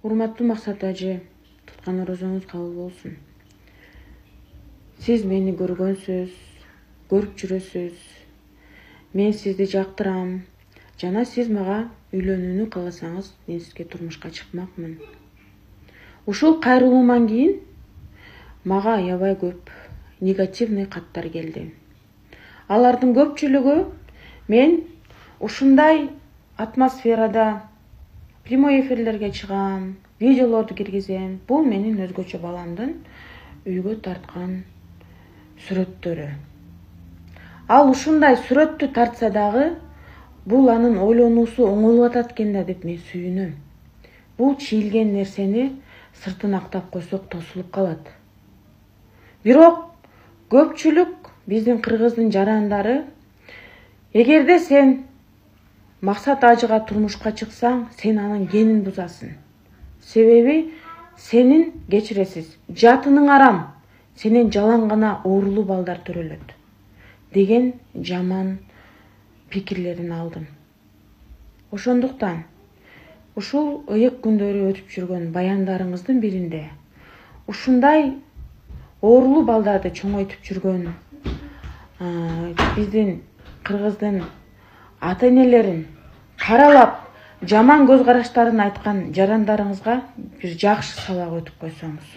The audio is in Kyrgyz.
Урматтуу Максат ажы, туткан орозоңуз кабыл болсун. Сиз мени көргөнсүз, көрүп жүрөсүз. Мен сизди жактырам. Жана сиз мага үйлөнүүнү кааласаңыз, мен сизге турмушка чыкмакмын. Ушул кайрылууман кийин мага аябай көп негативный каттар келди. Алардын көпчүлүгү мен ушундай атмосферада прямой эфирлерге чыгам, видеолорду киргизем. Бул менин өзгөчө баламдын үйгө тарткан сүрөттөрү. Ал ушундай сүрөттү тартса дагы, бул анын ойлонуусу оңолуп атат экен да деп мен сүйүнөм. Бул чийилген нерсени сыртын актап койсок тосулуп калат. Бирок көпчүлүк биздин кыргыздын жарандары, эгерде сен Максат ажыга турмушка чыксаң, сен анын генин бузасың. Себеби сенин, кечиресиз, жатының арам, сенен жалаң гана оорулуу балдар төрөлөт деген жаман пикирлерин алдым. Ошондуктан ушул ыйык күндөрү өтүп жүргөн баяндарыңыздын биринде ушундай оорулуу балдарды чоңойтуп жүргөн биздин кыргыздын ата-энелерин каралап, жаман көз караштарын айткан жарандарыңызга бир жакшы сабак өтүп койсоңуз.